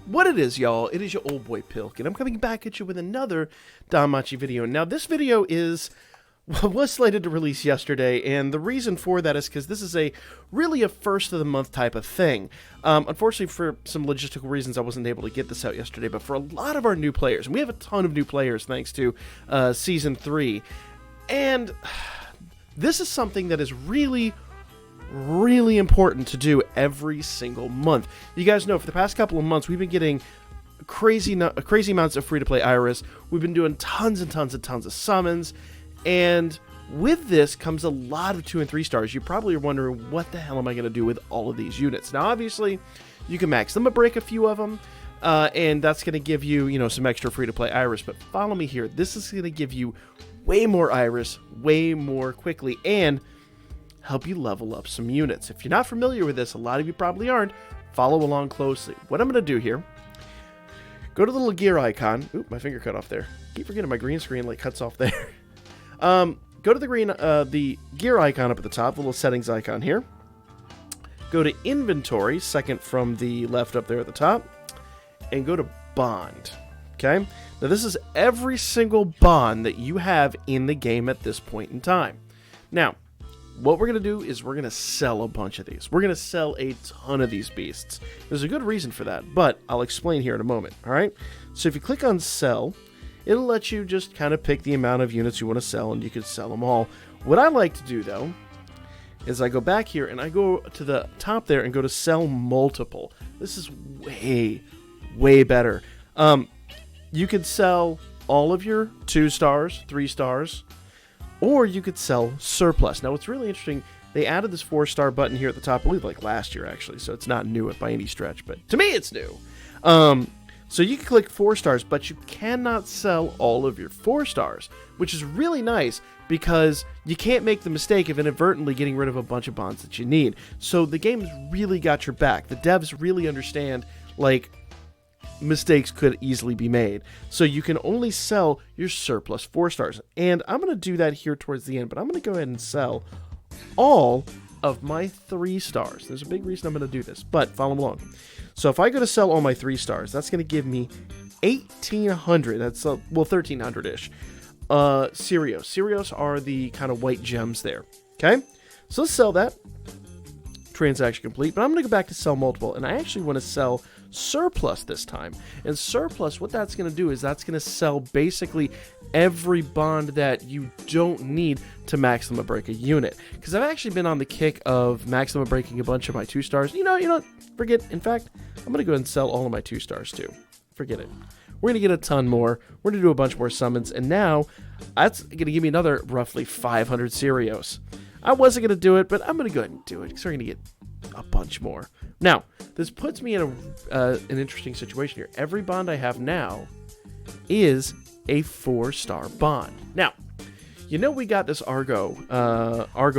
What it is, y'all, it is your old boy Pilk, and I'm coming back at you with another Danmachi video. Now, this video was slated to release yesterday, and the reason for that is because this is really a first of the month type of thing. Unfortunately, for some logistical reasons, I wasn't able to get this out yesterday, but for a lot of our new players, and we have a ton of new players thanks to Season 3, and this is something that is really important to do every single month. You guys know for the past couple of months we've been getting crazy amounts of free-to-play iris. We've been doing tons of summons, and with this comes a lot of 2 and 3 stars. You probably are wondering, what the hell am I going to do with all of these units? Now, obviously, you can max them, break a few of them, and that's going to give you, some extra free-to-play iris. But follow me here. This is going to give you way more iris, way more quickly, and help you level up some units. If you're not familiar with this, a lot of you probably aren't, follow along closely. What I'm going to do here, go to the little gear icon. Oop, my finger cut off there. Keep forgetting my green screen cuts off there. Go to the gear icon up at the top, the little settings icon here. Go to inventory, second from the left up there at the top, and go to bond. Okay? Now this is every single bond that you have in the game at this point in time. Now, what we're going to do is we're going to sell a bunch of these. We're going to sell a ton of these beasts. There's a good reason for that, but I'll explain here in a moment, alright? So if you click on sell, it'll let you just kind of pick the amount of units you want to sell, and you can sell them all. What I like to do, though, is I go back here, and I go to the top there and go to sell multiple. This is way better. You could sell all of your 2 stars, 3 stars, or you could sell surplus. Now, what's really interesting, they added this 4-star button here at the top, I believe like last year, actually, so it's not new by any stretch, but to me, it's new. So you can click 4 stars, but you cannot sell all of your 4 stars, which is really nice because you can't make the mistake of inadvertently getting rid of a bunch of bonds that you need. So the game's really got your back. The devs really understand, mistakes could easily be made. So you can only sell your surplus 4 stars. And I'm going to do that here towards the end, but I'm going to go ahead and sell all of my 3 stars. There's a big reason I'm going to do this, but follow along. So if I go to sell all my 3 stars, that's going to give me 1,800. That's, 1,300-ish. Cereos. Cereos are the kind of white gems there. Okay? So let's sell that. Transaction complete. But I'm going to go back to sell multiple, and I actually want to sell surplus this time. And surplus, what that's going to do is that's going to sell basically every bond that you don't need to maximum break a unit. Because I've actually been on the kick of maximum breaking a bunch of my 2 stars. You know, forget. In fact, I'm going to go ahead and sell all of my 2 stars too. Forget it. We're going to get a ton more. We're going to do a bunch more summons. And now, that's going to give me another roughly 500 Cereos. I wasn't going to do it, but I'm going to go ahead and do it because we're going to get a bunch more. Now, this puts me in an interesting situation here. Every bond I have now is a 4-star bond. Now, we got this Argo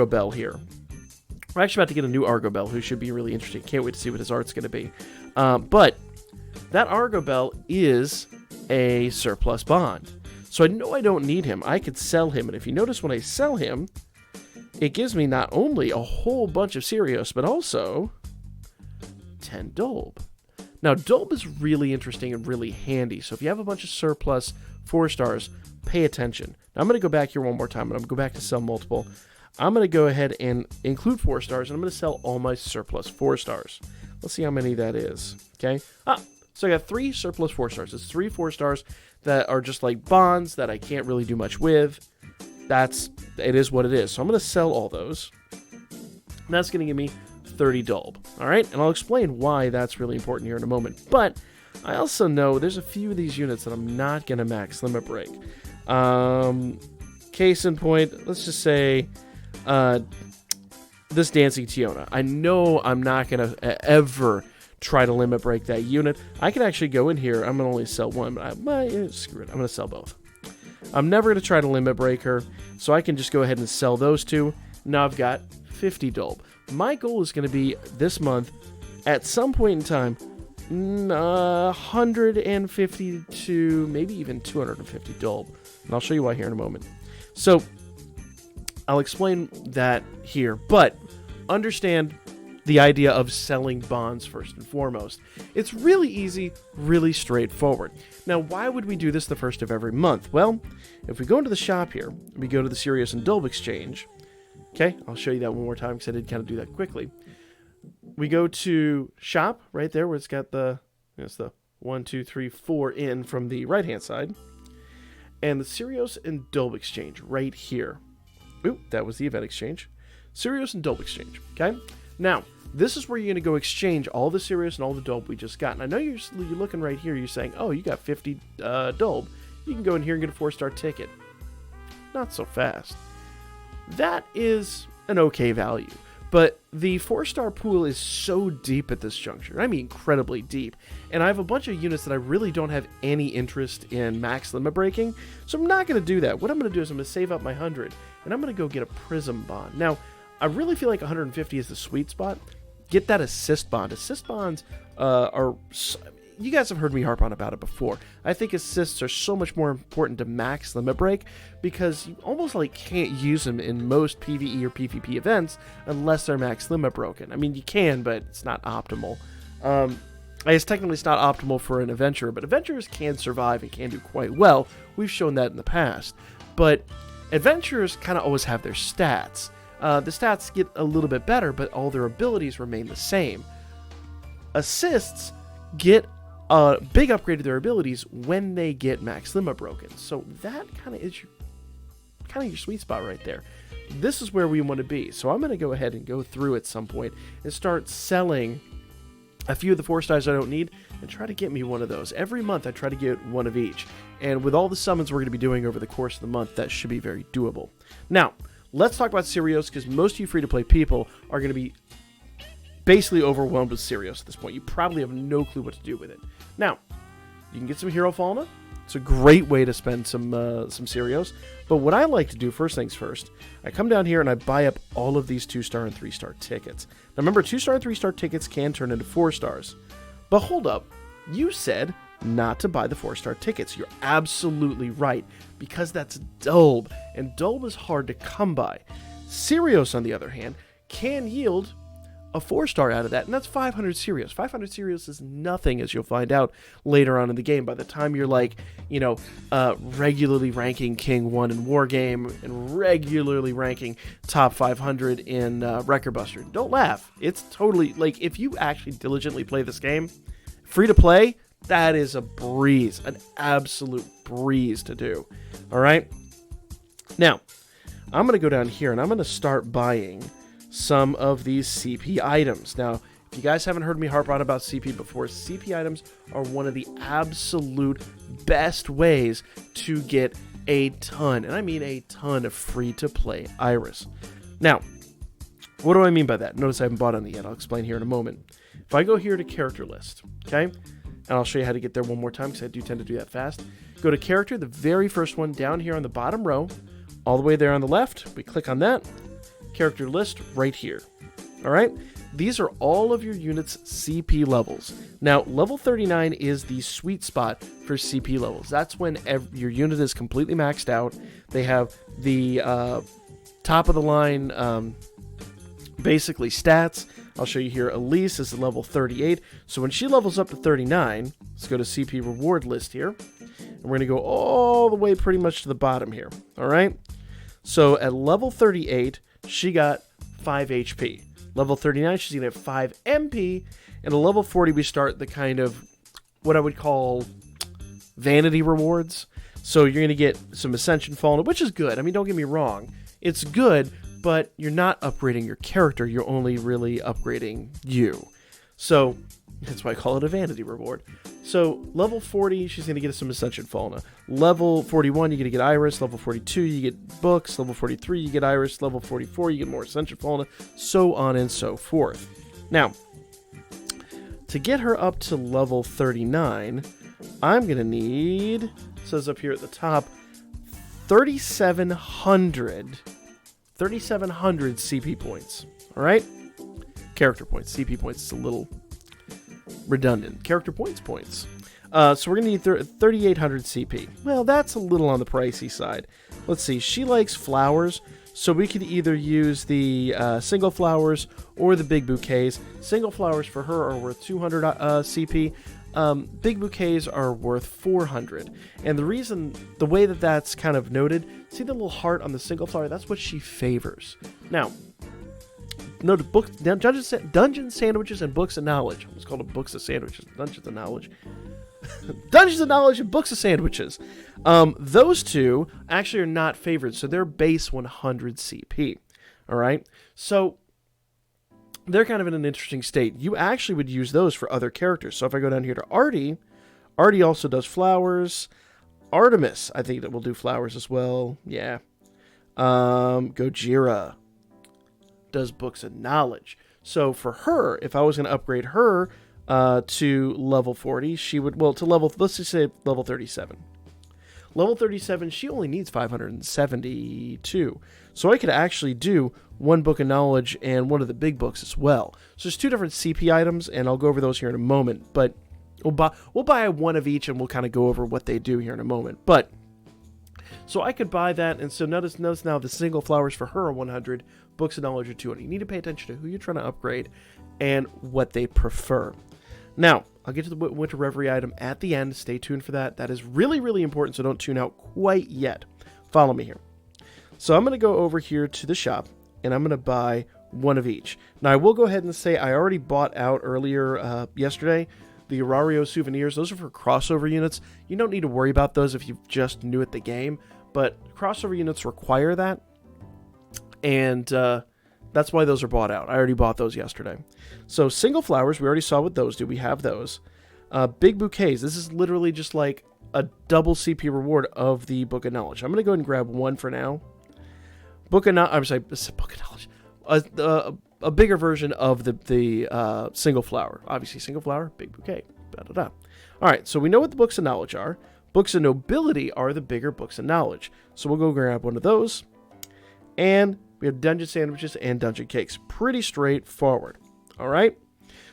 Bell here. We're actually about to get a new Argo Bell, who should be really interesting. Can't wait to see what his art's going to be. But that Argo Bell is a surplus bond. So I know I don't need him. I could sell him, and if you notice when I sell him, it gives me not only a whole bunch of Cereos, but also 10 Dolb. Now, Dolb is really interesting and really handy, so if you have a bunch of surplus 4 stars, pay attention. Now, I'm going to go back here one more time, and I'm going to go back to sell multiple. I'm going to go ahead and include 4 stars, and I'm going to sell all my surplus 4 stars. Let's see how many that is, okay? So I got 3 surplus 4 stars. It's 3 4 stars that are just like bonds that I can't really do much with. It is what it is. So I'm going to sell all those. And that's going to give me 30 Dolb. All right? And I'll explain why that's really important here in a moment. But I also know there's a few of these units that I'm not going to max limit break. Case in point, let's just say this Dancing Tiona. I know I'm not going to ever try to limit break that unit. I can actually go in here. I'm going to only sell one, but screw it. I'm going to sell both. I'm never going to try to limit break her, so I can just go ahead and sell those 2. Now I've got 50 Dolb. My goal is going to be this month, at some point in time, 150 to maybe even 250 Dolb. And I'll show you why here in a moment. So I'll explain that here, but understand the idea of selling bonds first and foremost. It's really easy, really straightforward. Now, why would we do this the first of every month? Well, if we go into the shop here, we go to the Sirius and Dolb exchange. Okay, I'll show you that one more time because I did kind of do that quickly. We go to shop right there where it's got it's the 1, 2, 3, 4 in from the right hand side. And the Sirius and Dolb exchange right here. Ooh, that was the event exchange. Sirius and Dolb exchange. Okay, now this is where you're going to go exchange all the Sirius and all the Dolb we just got. And I know you're looking right here. You're saying, oh, you got 50 Dolb. You can go in here and get a 4-star ticket. Not so fast. That is an okay value. But the 4-star pool is so deep at this juncture. I mean, incredibly deep. And I have a bunch of units that I really don't have any interest in max limit breaking. So I'm not going to do that. What I'm going to do is I'm going to save up my 100. And I'm going to go get a Prism Bond. Now, I really feel like 150 is the sweet spot. Get that assist bond. Assist bonds are... You guys have heard me harp on about it before. I think assists are so much more important to max limit break because you almost like can't use them in most PvE or PvP events unless they're max limit broken. I mean, you can, but it's not optimal. I guess technically it's not optimal for an adventurer, but adventurers can survive and can do quite well. We've shown that in the past. But adventurers kind of always have their stats. The stats get a little bit better, but all their abilities remain the same. Assists get a big upgrade to their abilities when they get max limit broken. So that kind of is your sweet spot right there. This is where we want to be. So I'm going to go ahead and go through at some point and start selling a few of the 4-stars I don't need and try to get me one of those. Every month I try to get one of each. And with all the summons we're going to be doing over the course of the month, that should be very doable. Now, let's talk about Sirius because most of you free-to-play people are going to be basically overwhelmed with Sirius at this point. You probably have no clue what to do with it. Now, you can get some Hero Fauna. It's a great way to spend some Sirius. But what I like to do, first things first, I come down here and I buy up all of these 2-star and 3-star tickets. Now remember, 2-star and 3-star tickets can turn into 4-stars. But hold up, you said not to buy the 4-star tickets. You're absolutely right, because that's Dolb, and Dolb is hard to come by. Sirius, on the other hand, can yield a 4-star out of that, and that's 500 Sirius. 500 Sirius is nothing, as you'll find out later on in the game. By the time you're like, regularly ranking King 1 in Wargame and regularly ranking top 500 in Wrecker Buster. Don't laugh. It's totally, like, if you actually diligently play this game, free to play, that is a breeze, an absolute breeze to do. All right? Now, I'm going to go down here and I'm going to start buying some of these CP items. Now, if you guys haven't heard me harp on about CP before, CP items are one of the absolute best ways to get a ton, and I mean a ton, of free-to-play Iris. Now, what do I mean by that? Notice I haven't bought any yet. I'll explain here in a moment. If I go here to character list, okay, and I'll show you how to get there one more time because I do tend to do that fast. Go to character, the very first one down here on the bottom row, all the way there on the left. We click on that. Character list right here. All right, these are all of your units' CP levels. Now, level 39 is the sweet spot for CP levels. That's when your unit is completely maxed out. They have the top of the line, basically stats. I'll show you here. Elise is level 38. So when she levels up to 39, let's go to CP reward list here, and we're gonna go all the way pretty much to the bottom here. All right. So at level 38. She got 5 HP. Level 39, she's going to have 5 MP. And at level 40, we start the kind of what I would call vanity rewards. So you're going to get some Ascension Fallen, which is good. I mean, don't get me wrong. It's good, but you're not upgrading your character. You're only really upgrading you. So that's why I call it a vanity reward. So level 40, she's going to get some Ascension Fauna. Level 41, you're going to get Iris. Level 42, you get books. Level 43, you get Iris. Level 44, you get more Ascension Fauna. So on and so forth. Now, to get her up to level 39, I'm going to need, it says up here at the top, 3,700 CP points. All right? Character points. CP points is a little redundant. Character points. So we're going to need 3,800 CP. Well, that's a little on the pricey side. Let's see. She likes flowers. So we could either use the single flowers or the big bouquets. Single flowers for her are worth 200 CP. Big bouquets are worth 400. And the way that that's kind of noted, see the little heart on the single flower? That's what she favors. Now, note books, dungeon sandwiches and books of knowledge. It's called books of sandwiches, dungeons of knowledge. Dungeons of knowledge and books of sandwiches. Those two actually are not favored, so they're base 100 CP. All right, so they're kind of in an interesting state. You actually would use those for other characters. So if I go down here to Artie, Artie also does flowers. Artemis, I think that will do flowers as well. Yeah. Gojira does books of knowledge. So for her, if I was going to upgrade her to level 40, she would, well, to level, let's just say level 37. Level 37, she only needs 572. So I could actually do one book of knowledge and one of the big books as well. So there's two different CP items, and I'll go over those here in a moment. But we'll buy one of each, and we'll kind of go over what they do here in a moment. But so I could buy that, and so notice now the single flowers for her are 100, books of knowledge are 200. You need to pay attention to who you're trying to upgrade and what they prefer. Now, I'll get to the Winter Reverie item at the end. Stay tuned for that. That is really, really important, so don't tune out quite yet. Follow me here. So I'm going to go over here to the shop, and I'm going to buy one of each. Now, I will go ahead and say I already bought out earlier yesterday the Arario souvenirs. Those are for crossover units. You don't need to worry about those if you're just new at the game, but crossover units require that, and that's why those are bought out. I already bought those yesterday. So single flowers, we already saw what those do. We have those. Big bouquets. This is literally just like a double CP reward of the Book of Knowledge. I'm going to go ahead and grab one for now. Book of Knowledge. Book of Knowledge. A bigger version of the single flower. Obviously, single flower, big bouquet. Da-da-da. All right, so we know what the Books of Knowledge are. Books of Nobility are the bigger Books of Knowledge. So we'll go grab one of those. And we have dungeon sandwiches and dungeon cakes. Pretty straightforward. All right.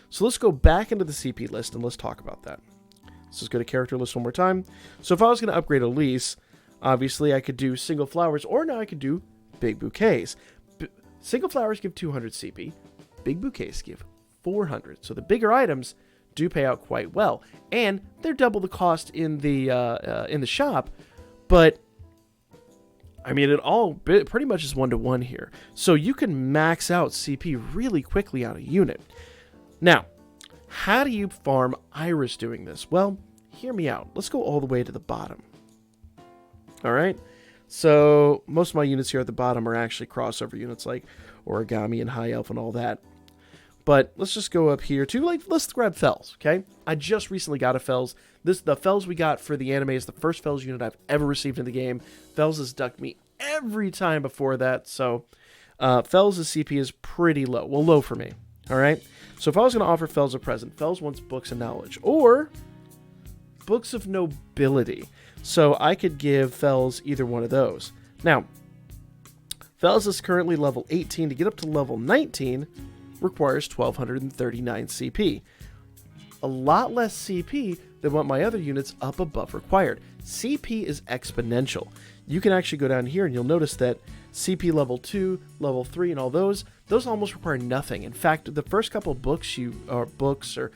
So let's go back into the CP list and let's talk about that. So let's go to character list one more time. So if I was going to upgrade Elise, obviously I could do single flowers, or now I could do big bouquets. Single flowers give 200 CP. Big bouquets give 400. So the bigger items do pay out quite well, and they're double the cost in the shop. But I mean, it all pretty much is 1-to-1 here. So you can max out CP really quickly on a unit. Now, how do you farm Iris doing this? Well, hear me out. Let's go all the way to the bottom. All right. So most of my units here at the bottom are actually crossover units like Origami and High Elf and all that. But let's just go up here to, let's grab Fells, okay? I just recently got a Fells. The Fells we got for the anime is the first Fells unit I've ever received in the game. Fells has ducked me every time before that, so Fells' CP is pretty low. Well, low for me, all right? So if I was going to offer Fells a present, Fells wants Books of Knowledge, or Books of Nobility. So I could give Fells either one of those. Now, Fells is currently level 18. To get up to level 19 requires 1239 CP. A lot less CP than what my other units up above required. CP is exponential. You can actually go down here and you'll notice that CP level 2, level 3, and all those almost require nothing. In fact, the first couple of books or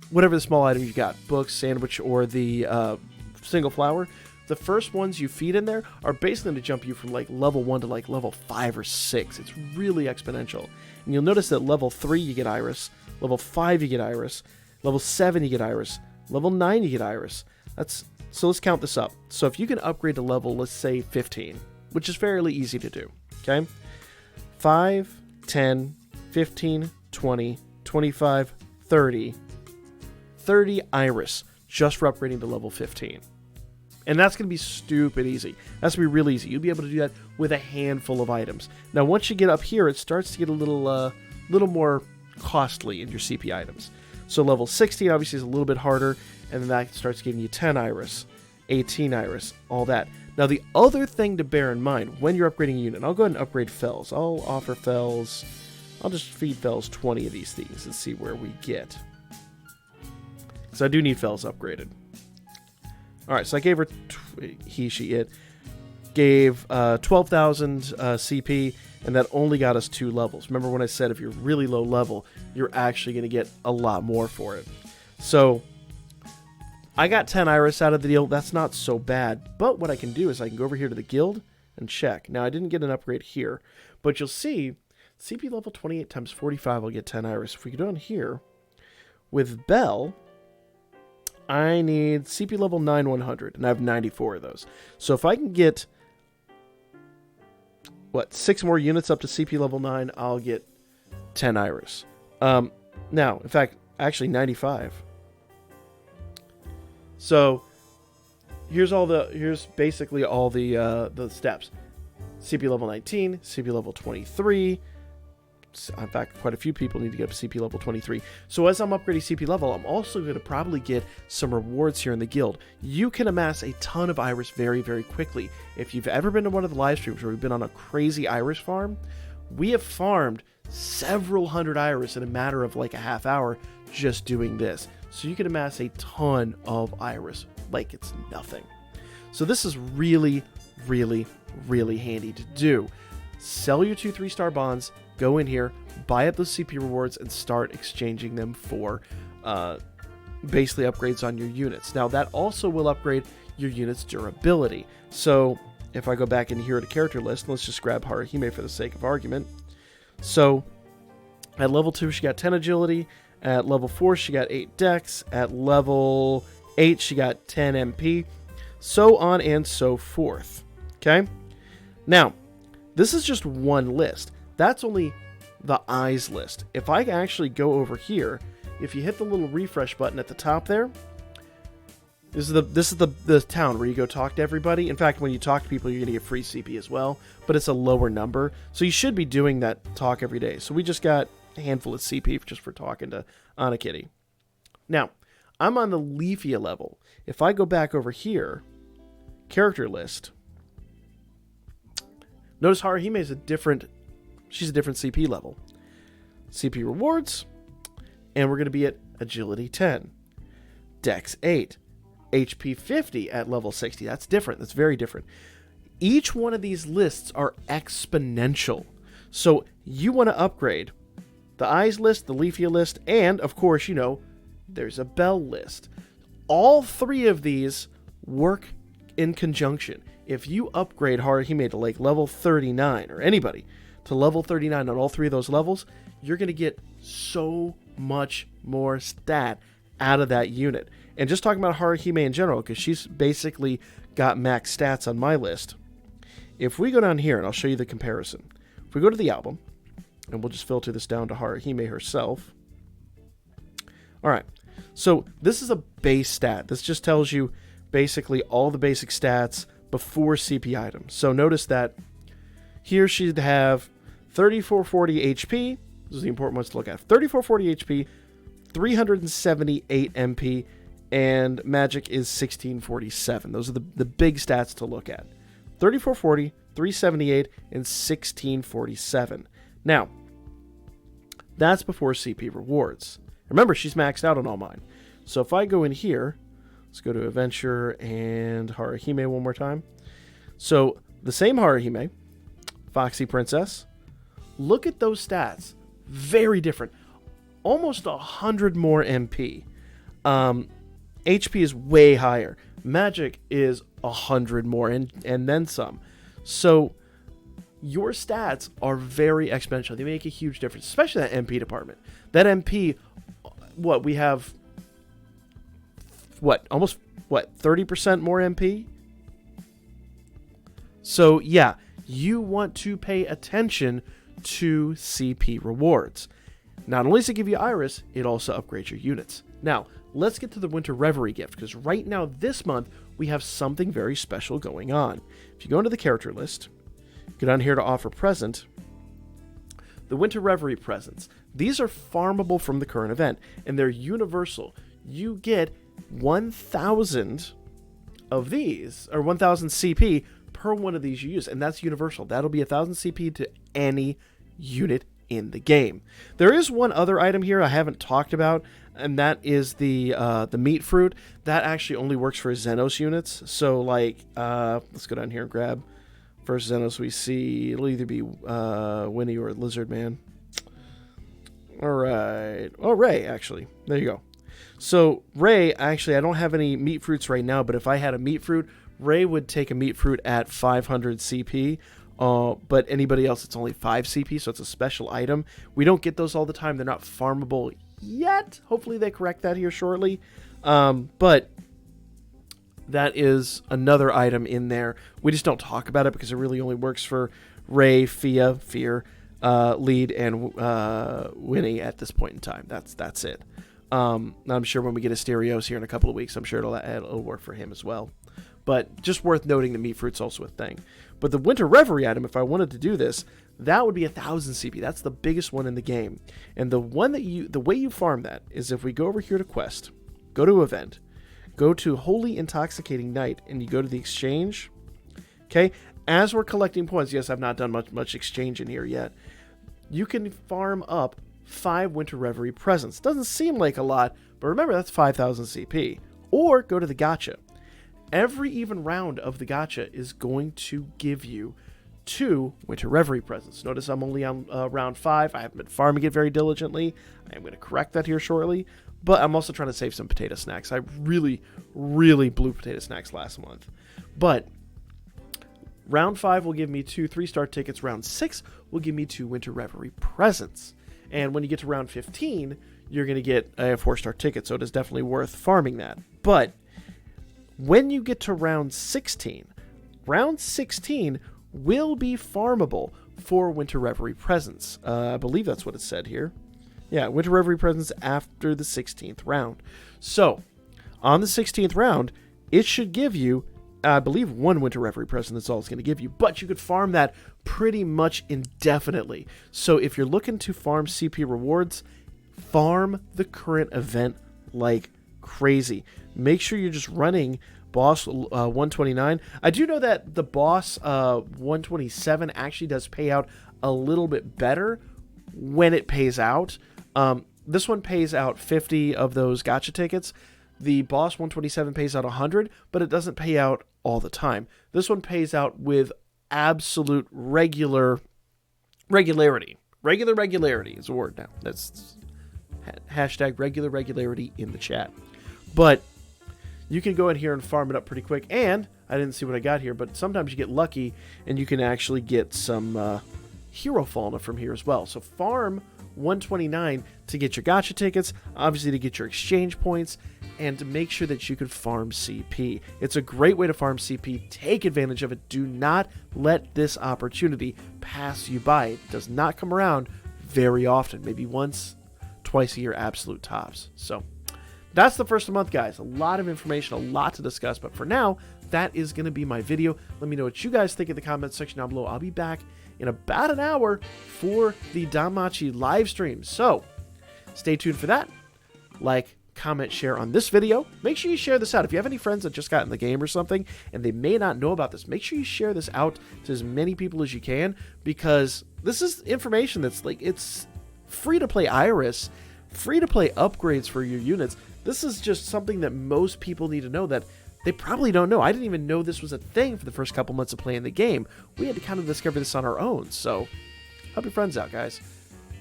whatever the small item you got, books, sandwich, or the single flower, the first ones you feed in there are basically going to jump you from like level 1 to like level 5 or 6. It's really exponential. And you'll notice that level 3 you get Iris, level 5 you get Iris, level 7 you get Iris, level 9 you get Iris. So let's count this up. So if you can upgrade to level, let's say 15, which is fairly easy to do, okay? 5, 10, 15, 20, 25, 30 Iris just for upgrading to level 15. And that's going to be stupid easy. That's going to be real easy. You'll be able to do that with a handful of items. Now, once you get up here, it starts to get a little more costly in your CP items. So level 16 obviously is a little bit harder, and then that starts giving you 10 Iris, 18 Iris, all that. Now, the other thing to bear in mind when you're upgrading a unit, and I'll go ahead and upgrade Fells. I'll offer Fells, I'll just feed Fells 20 of these things and see where we get. So I do need Fells upgraded. Alright, so I gave her, he, she, it, gave 12,000 CP, and that only got us 2 levels. Remember when I said if you're really low level, you're actually going to get a lot more for it. So I got 10 iris out of the deal. That's not so bad. But what I can do is I can go over here to the guild and check. Now, I didn't get an upgrade here, but you'll see CP level 28 times 45, I'll get 10 iris. If we go down here, with Belle, I need CP level 9 100, and I have 94 of those. So if I can get, 6 more units up to CP level 9, I'll get 10 iris. Now, in fact, actually 95. So here's basically all the steps. CP level 19, CP level 23. In fact, quite a few people need to get up to CP level 23. So as I'm upgrading CP level, I'm also going to probably get some rewards here in the guild. You can amass a ton of iris very, very quickly. If you've ever been to one of the live streams where we've been on a crazy iris farm, we have farmed several hundred iris in a matter of like a half hour just doing this. So you can amass a ton of iris like it's nothing. So this is really, really, really handy to do. Sell your 2 3-star bonds, go in here, buy up those CP rewards, and start exchanging them for basically upgrades on your units. Now, that also will upgrade your unit's durability. So, if I go back in here to character list, let's just grab Haruhime for the sake of argument. So, at level 2, she got 10 agility. At level 4, she got 8 dex. At level 8, she got 10 MP. So on and so forth. Okay? Now, this is just one list. That's only the eyes list. If I actually go over here, if you hit the little refresh button at the top there, this is the town where you go talk to everybody. In fact, when you talk to people, you're going to get free CP as well, but it's a lower number. So you should be doing that talk every day. So we just got a handful of CP just for talking to Anakitty. Now, I'm on the Leafia level. If I go back over here, character list, notice Haruhime is she's a different CP level. CP rewards, and we're going to be at agility 10, dex 8, HP 50 at level 60. That's different. That's very different. Each one of these lists are exponential. So you want to upgrade the eyes list, the Leafia list, and of course, there's a Bell list. All 3 of these work in conjunction. If you upgrade Haruhime to like level 39, or anybody to level 39 on all 3 of those levels, you're going to get so much more stat out of that unit. And just talking about Haruhime in general, because she's basically got max stats on my list. If we go down here, and I'll show you the comparison. If we go to the album, and we'll just filter this down to Haruhime herself. All right, so this is a base stat. This just tells you basically all the basic stats before CP items. So notice that here she'd have 3440 HP. This is the important ones to look at. 3440 HP, 378 MP, and magic is 1647. Those are the big stats to look at. 3440, 378, and 1647. Now, that's before CP rewards. Remember, she's maxed out on all mine. So if I go in here, let's go to Adventure and Haruhime one more time. So the same Haruhime, Foxy Princess. Look at those stats. Very different. Almost 100 more MP. HP is way higher. Magic is 100 more and then some. So your stats are very exponential. They make a huge difference, especially that MP department. That MP, we have, almost 30% more MP? So yeah, you want to pay attention to CP rewards. Not only does it give you Iris, it also upgrades your units. Now, let's get to the Winter Reverie gift, because right now, this month, we have something very special going on. If you go into the character list, go down here to offer present, the Winter Reverie presents. These are farmable from the current event, and they're universal. You get 1,000 of these, or 1,000 CP per one of these you use, and that's universal. That'll be 1,000 CP to any unit in the game. There is one other item here I haven't talked about, and that is the meat fruit. That actually only works for Xenos units. So, let's go down here and grab First Xenos we see, it'll either be Winnie or Lizard Man. Alright. Oh, Ray, actually. There you go. So, Ray, actually, I don't have any meat fruits right now, but if I had a meat fruit, Ray would take a meat fruit at 500 CP. But anybody else, it's only 5 CP, so it's a special item. We don't get those all the time. They're not farmable yet. Hopefully they correct that here shortly. But that is another item in there. We just don't talk about it because it really only works for Ray, Fear, Lead, and Winnie at this point in time. That's it. I'm sure when we get Asterios here in a couple of weeks, I'm sure it'll work for him as well. But just worth noting the meat fruit's also a thing. But the Winter Reverie item, if I wanted to do this, that would be 1,000 CP. That's the biggest one in the game. And the way you farm that is if we go over here to Quest, go to Event, go to Holy Intoxicating Night, and you go to the Exchange. Okay, as we're collecting points, yes, I've not done much exchange in here yet. You can farm up 5 Winter Reverie presents. Doesn't seem like a lot, but remember that's 5,000 CP. Or go to the Gacha. Every even round of the Gacha is going to give you 2 Winter Reverie presents. Notice I'm only on round 5. I haven't been farming it very diligently. I am going to correct that here shortly. But I'm also trying to save some potato snacks. I really blew potato snacks last month. But round 5 will give me 2 3-star tickets. Round 6 will give me 2 Winter Reverie presents. And when you get to round 15, you're going to get a 4-star ticket. So it is definitely worth farming that. But when you get to round 16 will be farmable for Winter Reverie presents. I believe that's what it said here. Yeah, Winter Reverie presents after the 16th round. So, on the 16th round, it should give you, I believe, 1 Winter Reverie present. That's all it's going to give you. But you could farm that pretty much indefinitely. So, if you're looking to farm CP rewards, farm the current event like crazy. Make sure you're just running boss 129. I do know that the boss 127 actually does pay out a little bit better when it pays out. This one pays out 50 of those gacha tickets. The boss 127 pays out 100, but it doesn't pay out all the time. This one pays out with absolute regularity. Regularity is a word now. That's hashtag regularity in the chat. But you can go in here and farm it up pretty quick. And I didn't see what I got here, but sometimes you get lucky and you can actually get some hero fauna from here as well. So farm 129 to get your gacha tickets, obviously to get your exchange points, and to make sure that you can farm CP. It's a great way to farm CP. Take advantage of it. Do not let this opportunity pass you by. It does not come around very often. Maybe once, twice a year, absolute tops. So that's the first of the month, guys. A lot of information, a lot to discuss. But for now, that is going to be my video. Let me know what you guys think in the comments section down below. I'll be back in about an hour for the Danmachi live stream. So stay tuned for that. Like, comment, share on this video. Make sure you share this out. If you have any friends that just got in the game or something and they may not know about this, make sure you share this out to as many people as you can, because this is information that's like, it's free to play Iris, free to play upgrades for your units. This is just something that most people need to know that they probably don't know. I didn't even know this was a thing for the first couple months of playing the game. We had to kind of discover this on our own. So help your friends out, guys.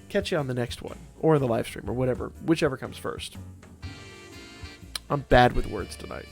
Catch you on the next one, or the live stream, or whatever, whichever comes first. I'm bad with words tonight.